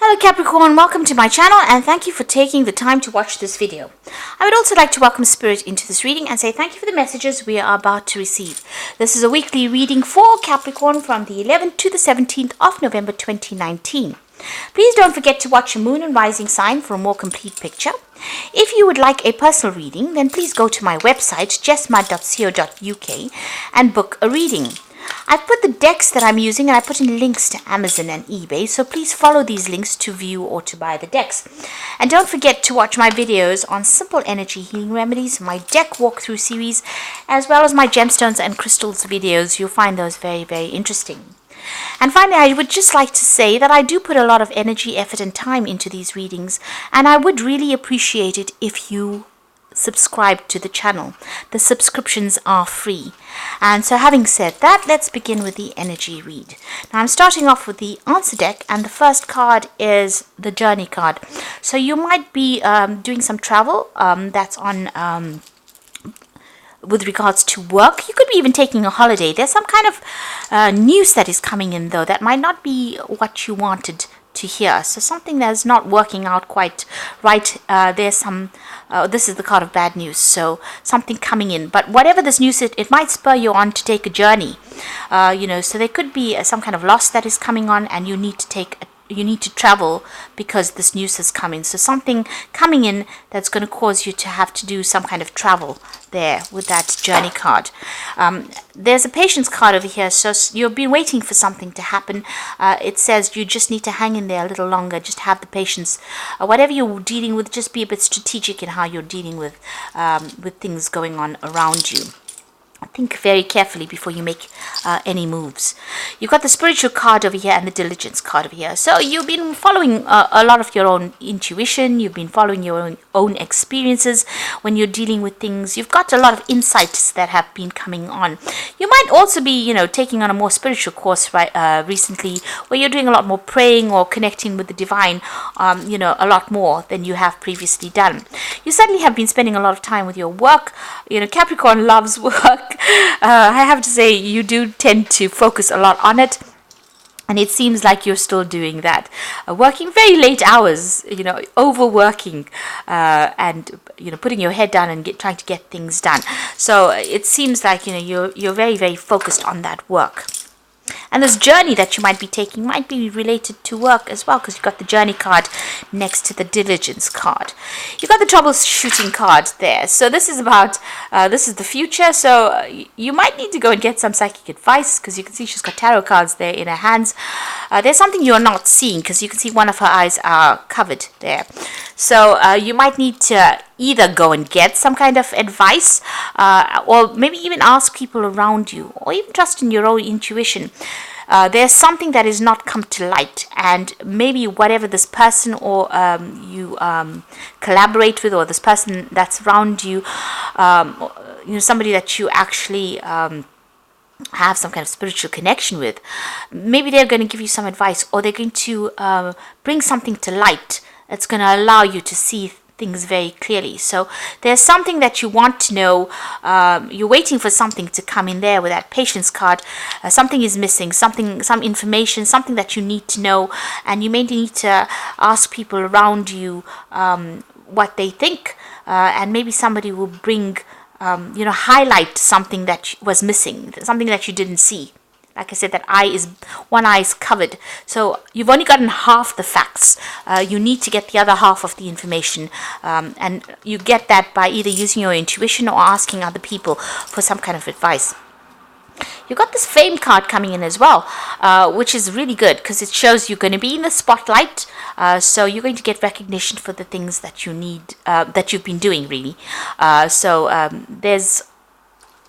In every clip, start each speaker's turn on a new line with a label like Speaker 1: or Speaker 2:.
Speaker 1: Hello Capricorn, welcome to my channel and thank you for taking the time to watch this video. I would also like to welcome Spirit into this reading and say thank you for the messages we are about to receive. This is a weekly reading for Capricorn from the 11th to the 17th of November 2019. Please don't forget to watch your moon and rising sign for a more complete picture. If you would like a personal reading, then please go to my website jessmud.co.uk and book a reading. I've put the decks that I'm using and I put in links to Amazon and eBay, so please follow these links to view or to buy the decks. And don't forget to watch my videos on simple energy healing remedies, my deck walkthrough series, as well as my gemstones and crystals videos. You'll find those very, very interesting. And finally, I would just like to say that I do put a lot of energy, effort and time into these readings, and I would really appreciate it if you subscribe to the channel. The subscriptions are free. And so having said that, let's begin with the energy read. Now I'm starting off with the answer deck, and the first card is the journey card. So you might be doing some travel that's on with regards to work. You could be even taking a holiday. There's some kind of news that is coming in though that might not be what you wanted to hear. So something that's not working out quite right. There's some this is the card of bad news, so something coming in, but whatever this news is, it might spur you on to take a journey, so there could be some kind of loss that is coming on and you need to travel because this news has come in. So something coming in that's going to cause you to have to do some kind of travel there with that journey card. There's a patience card over here, so you've been waiting for something to happen. It says you just need to hang in there a little longer, just have the patience. Whatever you're dealing with, just be a bit strategic in how you're dealing with things going on around you. Think very carefully before you make any moves. You've got the spiritual card over here and the diligence card over here. So you've been following a lot of your own intuition. You've been following your own experiences when you're dealing with things. You've got a lot of insights that have been coming on. You might also be, taking on a more spiritual course recently, where you're doing a lot more praying or connecting with the divine, a lot more than you have previously done. You certainly have been spending a lot of time with your work. Capricorn loves work. I have to say you do tend to focus a lot on it, and it seems like you're still doing that, working very late hours, overworking, and putting your head down and trying to get things done. So it seems like you're very, very focused on that work. And this journey that you might be taking might be related to work as well, because you've got the journey card next to the diligence card. You've got the troubleshooting card there. So this is about, this is the future. So you might need to go and get some psychic advice, because you can see she's got tarot cards there in her hands. There's something you're not seeing, because you can see one of her eyes are covered there. So you might need to either go and get some kind of advice, or maybe even ask people around you, or even trust in your own intuition. There's something that is not come to light, and maybe whatever this person or you collaborate with, or this person that's around you, somebody that you actually have some kind of spiritual connection with, maybe they're going to give you some advice, or they're going to bring something to light that's going to allow you to see things very clearly. So there's something that you want to know. You're waiting for something to come in there with that patience card. Something is missing, some information, something that you need to know, and you may need to ask people around you what they think, and maybe somebody will bring highlight something that was missing, something that you didn't see. Like I said, one eye is covered. So you've only gotten half the facts. You need to get the other half of the information. And you get that by either using your intuition or asking other people for some kind of advice. You've got this fame card coming in as well, which is really good, because it shows you're going to be in the spotlight. So you're going to get recognition for the things that you need, that you've been doing, really.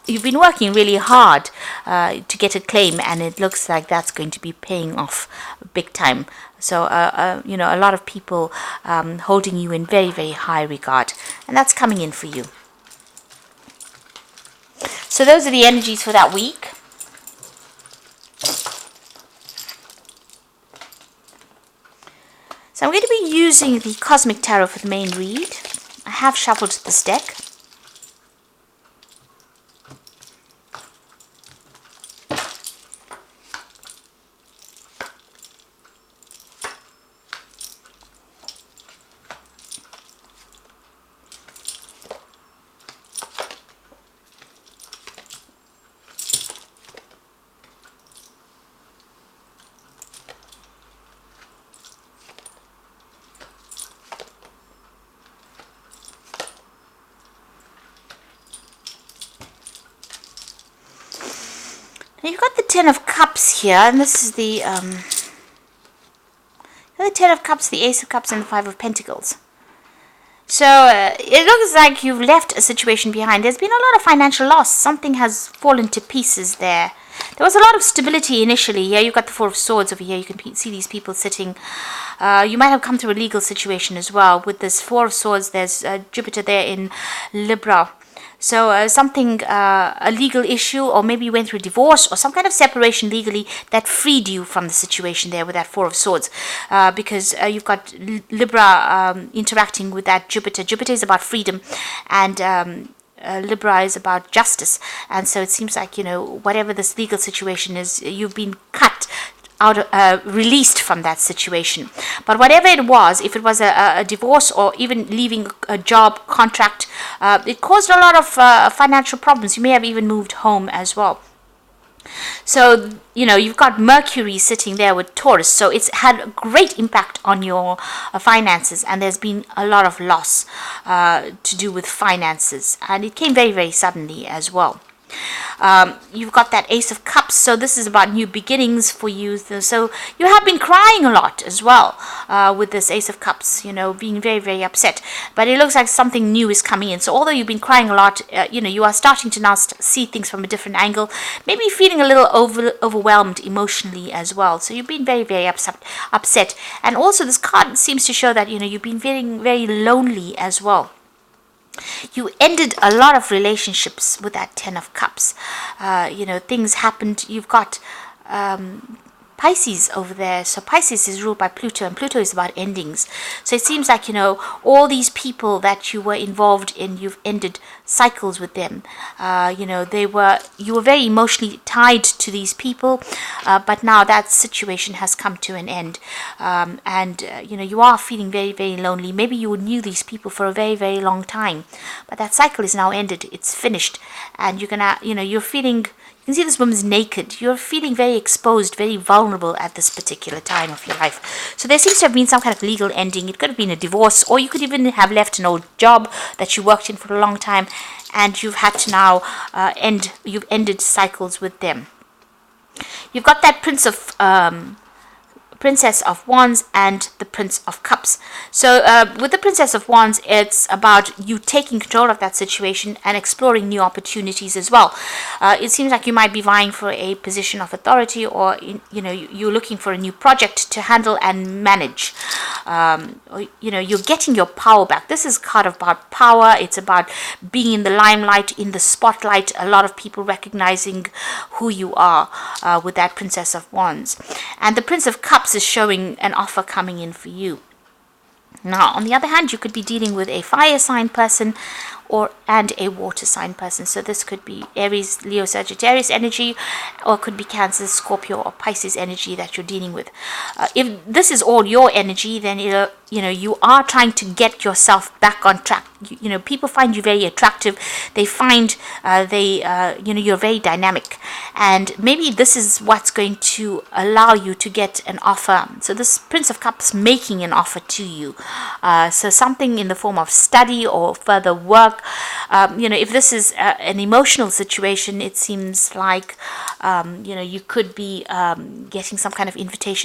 Speaker 1: You've been working really hard to get a claim, and it looks like that's going to be paying off big time. So, a lot of people holding you in very, very high regard, and that's coming in for you. So those are the energies for that week. So I'm going to be using the Cosmic Tarot for the main read. I have shuffled this deck. you've got the Ten of Cups here, and this is the Ten of Cups, the Ace of Cups, and the Five of Pentacles. So it looks like you've left a situation behind. There's been a lot of financial loss. Something has fallen to pieces there. There was a lot of stability initially. Here you've got the Four of Swords over here. You can see these people sitting. You might have come through a legal situation as well. With this Four of Swords, there's Jupiter there in Libra. So a legal issue, or maybe you went through a divorce or some kind of separation legally that freed you from the situation there with that Four of Swords. Because you've got Libra interacting with that Jupiter. Jupiter is about freedom, and Libra is about justice. And so it seems like, whatever this legal situation is, you've been cut out, released from that situation. But whatever it was, if it was a divorce or even leaving a job contract, it caused a lot of financial problems. You may have even moved home as well. So, you've got Mercury sitting there with Taurus. So it's had a great impact on your finances. And there's been a lot of loss to do with finances. And it came very, very suddenly as well. You've got that Ace of Cups, so this is about new beginnings for you. So you have been crying a lot as well with this Ace of Cups, being very, very upset. But it looks like something new is coming in. So although you've been crying a lot, you are starting to now see things from a different angle, maybe feeling a little overwhelmed emotionally as well. So you've been very, very upset. And also this card seems to show that, you've been feeling very lonely as well. You ended a lot of relationships with that Ten of Cups. Things happened. You've got Pisces over there. So Pisces is ruled by Pluto, and Pluto is about endings. So it seems like, all these people that you were involved in, you've ended cycles with them. You were very emotionally tied to these people, but now that situation has come to an end. You are feeling very, very lonely. Maybe you knew these people for a very, very long time, but that cycle is now ended. It's finished, and you're feeling. You can see this woman's naked. You're feeling very exposed, very vulnerable at this particular time of your life. So there seems to have been some kind of legal ending. It could have been a divorce, or you could even have left an old job that you worked in for a long time, and you've had to now you've ended cycles with them. You've got that Princess of Wands and the Prince of Cups. So with the Princess of Wands, it's about you taking control of that situation and exploring new opportunities as well. It seems like you might be vying for a position of authority, or you're looking for a new project to handle and manage. You're getting your power back. This is kind of about power. It's about being in the limelight, in the spotlight. A lot of people recognizing who you are with that Princess of Wands. And the Prince of Cups is showing an offer coming in for you. Now, on the other hand, you could be dealing with a fire sign person and a water sign person. So this could be Aries, Leo, Sagittarius energy, or could be Cancer, Scorpio, or Pisces energy that you're dealing with. If this is all your energy, then you are trying to get yourself back on track. People find you very attractive. They find you're very dynamic, and maybe this is what's going to allow you to get an offer. So this Prince of Cups making an offer to you. So something in the form of study or further work. If this is an emotional situation, it seems like you could be getting some kind of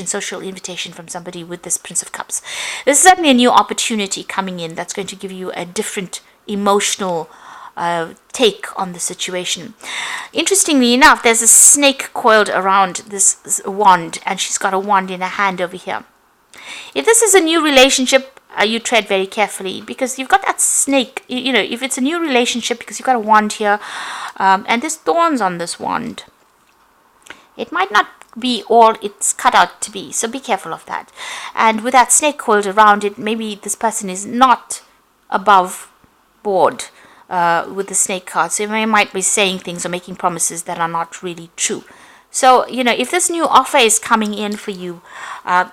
Speaker 1: social invitation from somebody with this Prince of Cups. This is certainly a new opportunity coming in that's going to give you a different emotional take on the situation. Interestingly enough, there's a snake coiled around this wand, and she's got a wand in her hand over here. If this is a new relationship, you tread very carefully, because you've got that snake. If it's a new relationship, because you've got a wand here, and there's thorns on this wand, it might not be all it's cut out to be. So be careful of that. And with that snake coiled around it, maybe this person is not above board with the snake card. So they might be saying things or making promises that are not really true. So, if this new offer is coming in for you,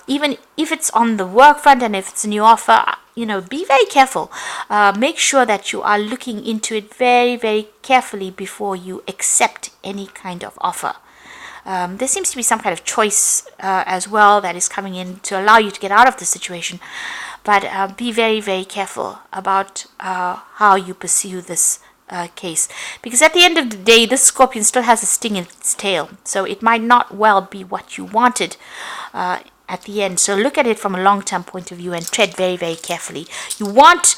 Speaker 1: even if it's on the work front, and if it's a new offer, be very careful. Make sure that you are looking into it very, very carefully before you accept any kind of offer. There seems to be some kind of choice as well that is coming in to allow you to get out of the situation. But be very, very careful about how you pursue this case, because at the end of the day, this scorpion still has a sting in its tail, so it might not well be what you wanted at the end. So look at it from a long-term point of view and tread very, very carefully. You want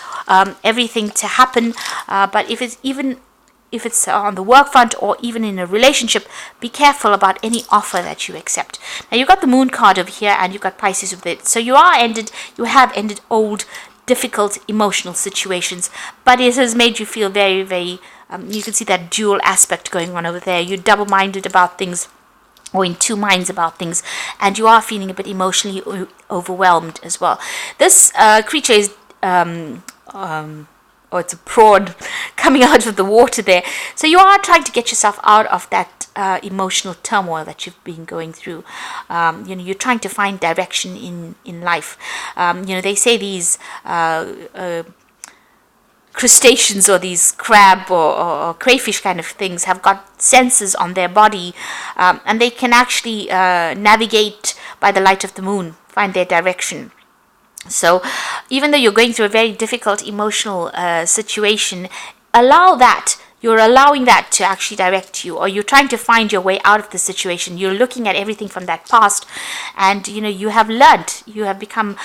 Speaker 1: everything to happen, but if it's on the work front or even in a relationship, be careful about any offer that you accept. Now you've got the Moon card over here, and you've got Pisces with it. So you have ended old, difficult emotional situations, but it has made you feel very, very, you can see that dual aspect going on over there. You're double-minded about things, or in two minds about things, and you are feeling a bit emotionally overwhelmed as well. This creature is it's a prawn coming out of the water there. So you are trying to get yourself out of that emotional turmoil that you've been going through. You're trying to find direction in life. They say these crustaceans, or these crab or crayfish kind of things, have got sensors on their body, and they can actually navigate by the light of the moon, find their direction. So even though you're going through a very difficult emotional situation, you're allowing that to actually direct you, or you're trying to find your way out of the situation. You're looking at everything from that past, and you have learned, you have become,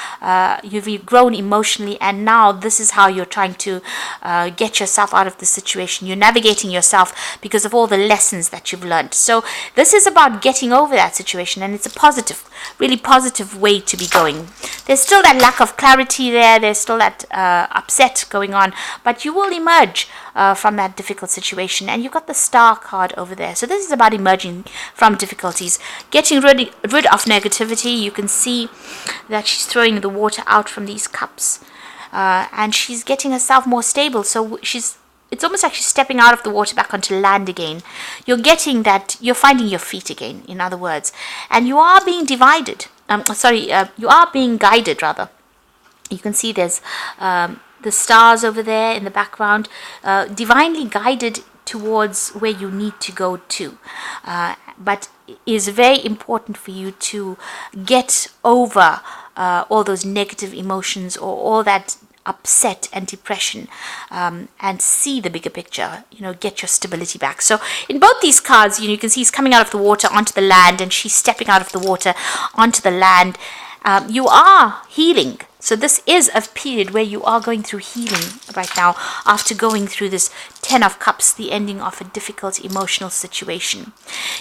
Speaker 1: you've grown emotionally, and now this is how you're trying to get yourself out of the situation. You're navigating yourself because of all the lessons that you've learned. So this is about getting over that situation, and it's a positive, really positive way to be going. There's still that lack of clarity there, there's still that upset going on, but you will emerge from that difficult situation. And you've got the Star card over there. So this is about emerging from difficulties, getting rid of negativity. You can see that she's throwing the water out from these cups, and she's getting herself more stable. So it's almost like she's stepping out of the water back onto land again. You're getting that, you're finding your feet again, in other words, and you are being you are being guided, rather. You can see there's the stars over there in the background, divinely guided towards where you need to go to. But it is very important for you to get over all those negative emotions, or all that upset and depression, and see the bigger picture, get your stability back. So in both these cards, you can see he's coming out of the water onto the land, and she's stepping out of the water onto the land. You are healing. So this is a period where you are going through healing right now, after going through this 10 of Cups, the ending of a difficult emotional situation.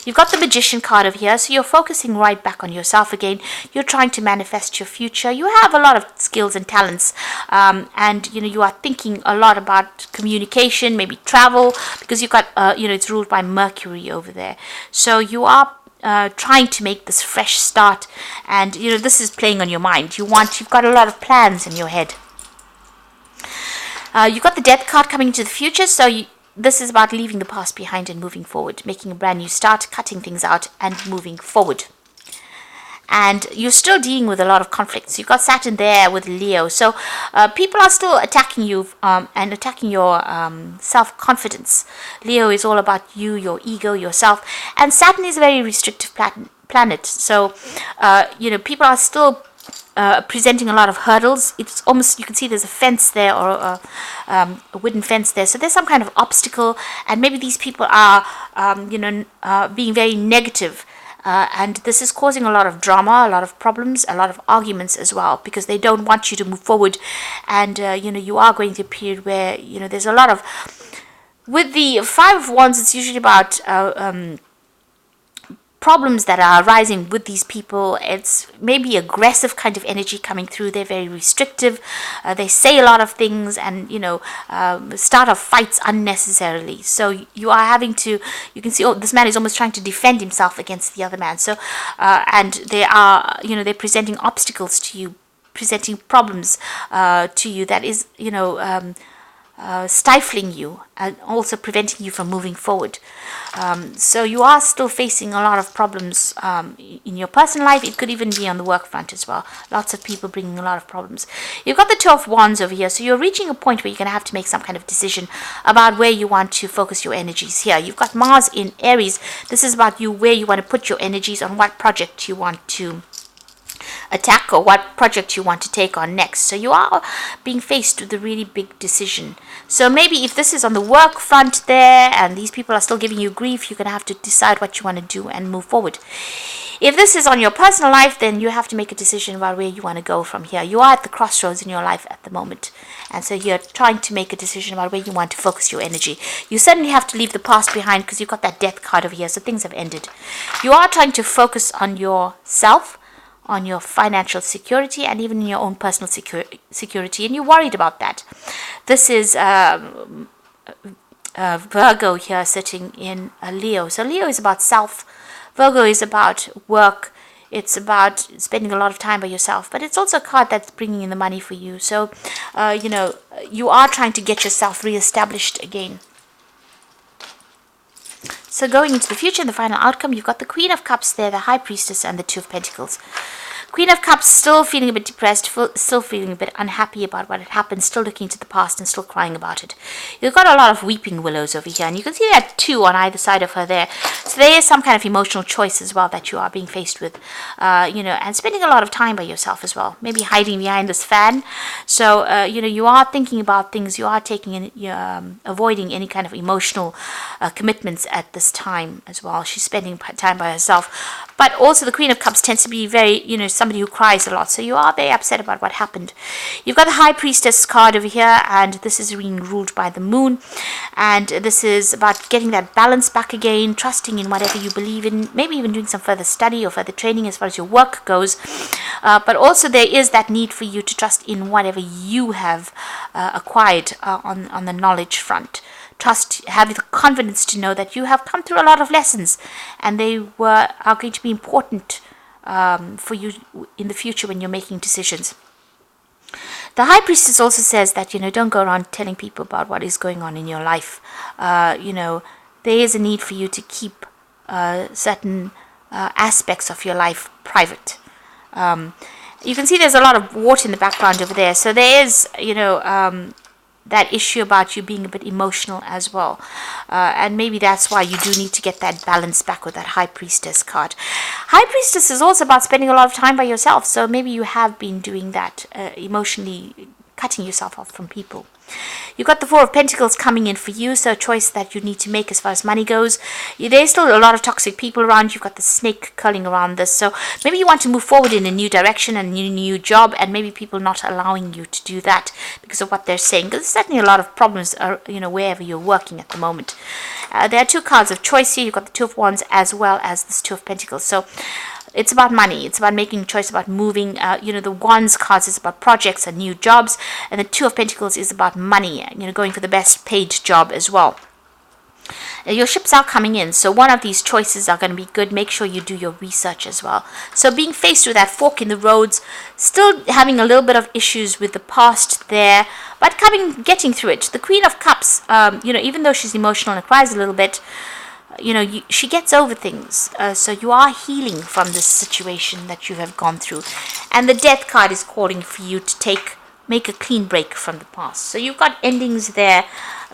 Speaker 1: You've got the Magician card over here, so you're focusing right back on yourself again. You're trying to manifest your future. You have a lot of skills and talents, and you are thinking a lot about communication, maybe travel, because you've got it's ruled by Mercury over there. So you are trying to make this fresh start, and this is playing on your mind. You've got a lot of plans in your head. You've got the Death card coming into the future, so this is about leaving the past behind and moving forward, making a brand new start, cutting things out and moving forward. And you're still dealing with a lot of conflicts. You've got Saturn there with Leo. So people are still attacking you and attacking your self-confidence. Leo is all about you, your ego, yourself. And Saturn is a very restrictive planet. So, people are still presenting a lot of hurdles. It's almost, you can see there's a fence there, or a wooden fence there. So there's some kind of obstacle. And maybe these people are, being very negative. And this is causing a lot of drama, a lot of problems, a lot of arguments as well, because they don't want you to move forward. And, you are going through a period where, there's a lot of... With the Five of Wands, it's usually about problems that are arising with these people. It's maybe aggressive kind of energy coming through. They're very restrictive. They say a lot of things, and start off fights unnecessarily. So you are having to, you can see, this man is almost trying to defend himself against the other man. So and they are, they're presenting obstacles to you, presenting problems to you that is, stifling you and also preventing you from moving forward. So you are still facing a lot of problems in your personal life. It could even be on the work front as well. Lots of people bringing a lot of problems. You've got the Two of Wands over here, so you're reaching a point where you're going to have to make some kind of decision about where you want to focus your energies here. You've got Mars in Aries. This is about where you want to put your energies, on what project you want to attack or what project you want to take on next. So you are being faced with a really big decision. So maybe if this is on the work front there and these people are still giving you grief, you're going to have to decide what you want to do and move forward. If this is on your personal life, then you have to make a decision about where you want to go from here. You are at the crossroads in your life at the moment. And so you're trying to make a decision about where you want to focus your energy. You certainly have to leave the past behind because you've got that death card over here. So things have ended. You are trying to focus on yourself, on your financial security, and even in your own personal security. And you're worried about that. This is Virgo here sitting in a Leo. So Leo is about self. Virgo is about work. It's about spending a lot of time by yourself. But it's also a card that's bringing in the money for you. So, you are trying to get yourself reestablished again. So going into the future and the final outcome, you've got the Queen of Cups there, the High Priestess, and the Two of Pentacles. Queen of Cups still feeling a bit depressed, still feeling a bit unhappy about what had happened, still looking to the past and still crying about it. You've got a lot of weeping willows over here, and you can see that two on either side of her there. So there is some kind of emotional choice as well that you are being faced with, and spending a lot of time by yourself as well. Maybe hiding behind this fan. So, you are thinking about things, you are taking avoiding any kind of emotional commitments at this time as well. She's spending time by herself. But also the Queen of Cups tends to be very, somebody who cries a lot. So you are very upset about what happened. You've got the High Priestess card over here, and this is being ruled by the Moon. And this is about getting that balance back again, trusting in whatever you believe in, maybe even doing some further study or further training as far as your work goes. But also there is that need for you to trust in whatever you have acquired on the knowledge front. Trust, have the confidence to know that you have come through a lot of lessons, and they are going to be important for you in the future when you're making decisions. The High Priestess also says that, don't go around telling people about what is going on in your life. There is a need for you to keep certain aspects of your life private. You can see there's a lot of water in the background over there. So there is, that issue about you being a bit emotional as well. And maybe that's why you do need to get that balance back with that High Priestess card. High Priestess is also about spending a lot of time by yourself. So maybe you have been doing that, emotionally cutting yourself off from people. You've got the Four of Pentacles coming in for you, so a choice that you need to make as far as money goes. There's still a lot of toxic people around. You've got the snake curling around this, so maybe you want to move forward in a new direction and a new job, and maybe people not allowing you to do that because of what they're saying. Because there's certainly a lot of problems, wherever you're working at the moment. There are two cards of choice here. You've got the Two of Wands as well as this Two of Pentacles. So it's about money. It's about making a choice, about moving. The Wands cards is about projects and new jobs. And the Two of Pentacles is about money, going for the best paid job as well. Your ships are coming in, so one of these choices are going to be good. Make sure you do your research as well. So being faced with that fork in the roads, still having a little bit of issues with the past there, but getting through it. The Queen of Cups, even though she's emotional and cries a little bit, she gets over things. So you are healing from this situation that you have gone through. And the Death card is calling for you to make a clean break from the past. So you've got endings there,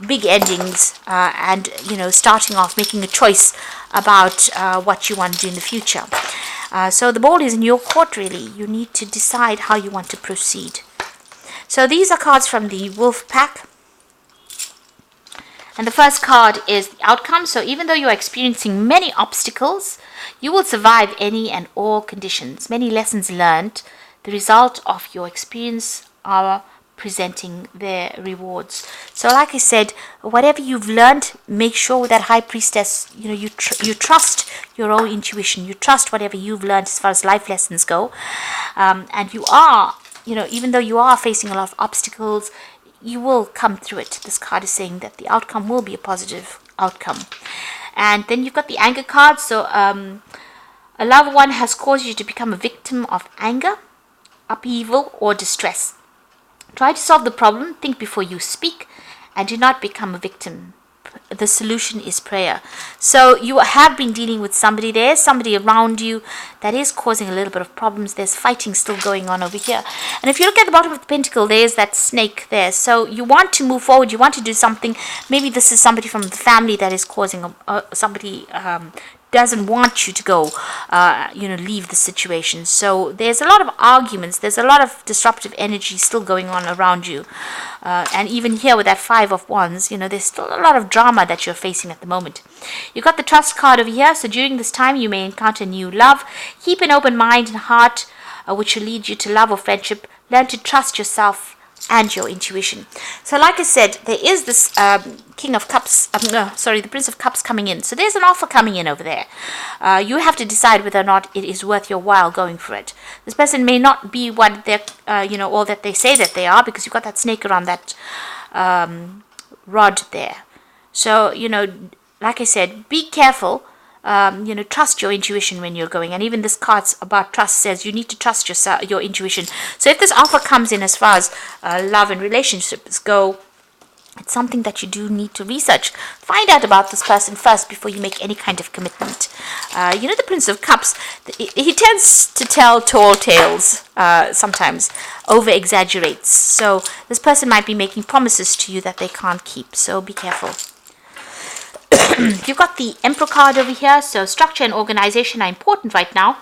Speaker 1: big endings, and starting off making a choice about what you want to do in the future. So the ball is in your court, really. You need to decide how you want to proceed. So these are cards from the Wolf Pack. And the first card is the outcome. So even though you are experiencing many obstacles, you will survive any and all conditions. Many lessons learned, the result of your experience, are presenting their rewards. So like I said, whatever you've learned, make sure with that High Priestess, you trust your own intuition. You trust whatever you've learned as far as life lessons go. And you are, even though you are facing a lot of obstacles, you will come through it. This card is saying that the outcome will be a positive outcome. And then you've got the anger card. So a loved one has caused you to become a victim of anger, upheaval, or distress. Try to solve the problem, think before you speak, and do not become a victim. The solution is prayer. So you have been dealing with somebody. There is somebody around you that is causing a little bit of problems. There's fighting still going on over here. And if you look at the bottom of the pentacle, there's that snake there. So you want to move forward. You want to do something. Maybe this is somebody from the family that is causing somebody doesn't want you to go, leave the situation. So there's a lot of arguments, there's a lot of disruptive energy still going on around you. And even here with that Five of Wands, there's still a lot of drama that you're facing at the moment. You've got the Trust card over here. So during this time, you may encounter new love. Keep an open mind and heart, which will lead you to love or friendship. Learn to trust yourself and your intuition. So like I said, there is this the Prince of Cups coming in. So there's an offer coming in over there. You have to decide whether or not it is worth your while going for it. This person may not be what they're, all that they say that they are, because you've got that snake around that rod there. So, like I said, be careful. Trust your intuition when you're going. And even this card's about trust says you need to trust your intuition. So if this offer comes in as far as love and relationships go, it's something that you do need to research. Find out about this person first before you make any kind of commitment. The Prince of Cups, he tends to tell tall tales, sometimes over-exaggerates. So this person might be making promises to you that they can't keep. So be careful. You've got the Emperor card over here. So structure and organization are important right now.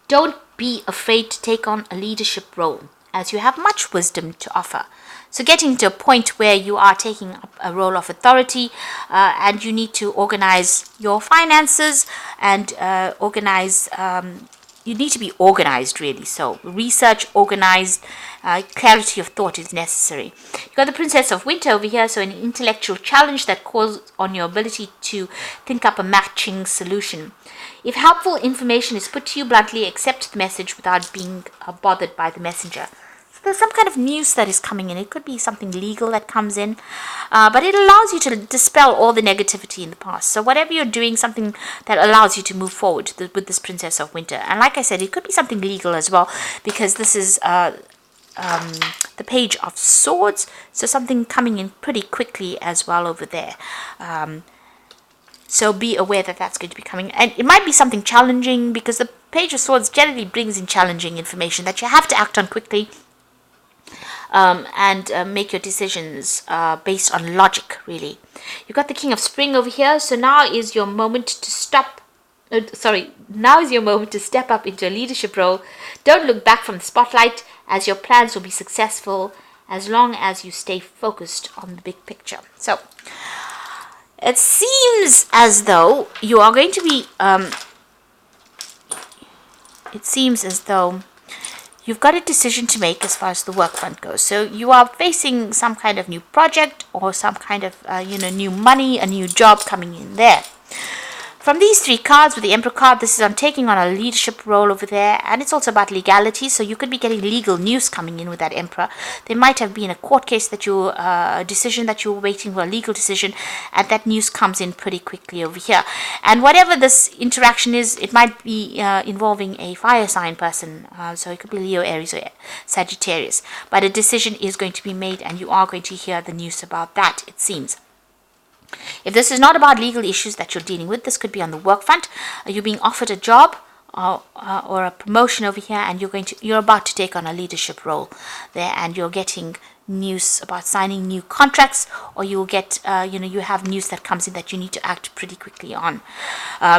Speaker 1: Don't be afraid to take on a leadership role, as you have much wisdom to offer. So getting to a point where you are taking up a role of authority, and you need to organize your finances and you need to be organized, really. So research, organized, clarity of thought is necessary. You've got the Princess of Winter over here. So an intellectual challenge that calls on your ability to think up a matching solution. If helpful information is put to you bluntly, accept the message without being bothered by the messenger. There's some kind of news that is coming in. It could be something legal that comes in, but it allows you to dispel all the negativity in the past. So whatever you're doing, something that allows you to move forward with this Princess of Winter. And like I said, it could be something legal as well, because this is the Page of Swords. So something coming in pretty quickly as well over there. So be aware that that's going to be coming. And it might be something challenging, because the Page of Swords generally brings in challenging information that you have to act on quickly. And make your decisions based on logic, really. You've got the King of Spring over here. So now is your moment to now is your moment to step up into a leadership role. Don't look back from the spotlight, as your plans will be successful as long as you stay focused on the big picture. So it seems as though you are going to be you've got a decision to make as far as the work front goes. So you are facing some kind of new project, or some kind of new money, a new job coming in there. From these three cards, with the Emperor card, this is on taking on a leadership role over there, and it's also about legality. So you could be getting legal news coming in with that Emperor. There might have been a court case that a decision that you were waiting for, a legal decision, and that news comes in pretty quickly over here. And whatever this interaction is, it might be involving a fire sign person. So it could be Leo, Aries, or Sagittarius. But a decision is going to be made, and you are going to hear the news about that, it seems. If this is not about legal issues that you're dealing with, this could be on the work front. You're being offered a job or a promotion over here, and you're about to take on a leadership role there, and you're getting news about signing new contracts, or you'll get you have news that comes in that you need to act pretty quickly on.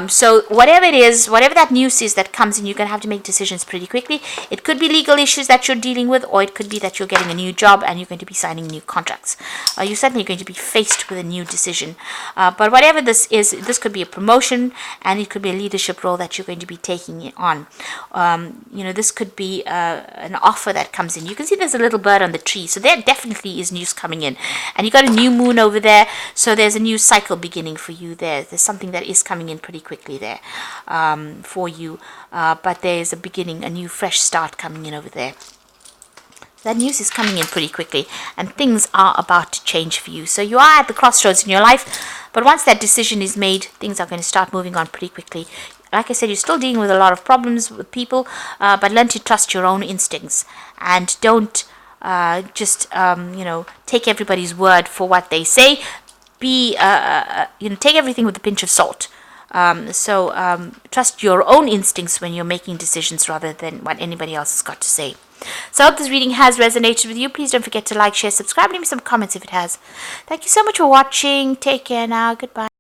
Speaker 1: So whatever it is, whatever that news is that comes in, you're going to have to make decisions pretty quickly. It could be legal issues that you're dealing with, or it could be that you're getting a new job and you're going to be signing new contracts. You're certainly going to be faced with a new decision, but whatever this is, this could be a promotion, and it could be a leadership role that you're going to be taking on. This could be an offer that comes in. You can see there's a little bird on the tree, so there definitely is news coming in. And you got a new moon over there, so there's a new cycle beginning for you there. There's something that is coming in pretty quickly there for you, but there's a beginning, a new fresh start coming in over there. That news is coming in pretty quickly, and things are about to change for you. So you are at the crossroads in your life, but once that decision is made, things are going to start moving on pretty quickly. Like I said, you're still dealing with a lot of problems with people, but learn to trust your own instincts, and don't just take everybody's word for what they say. Take everything with a pinch of salt. Trust your own instincts when you're making decisions, rather than what anybody else has got to say. So I hope this reading has resonated with you. Please don't forget to like, share, subscribe, leave me some comments if it has. Thank you so much for watching. Take care now. Goodbye.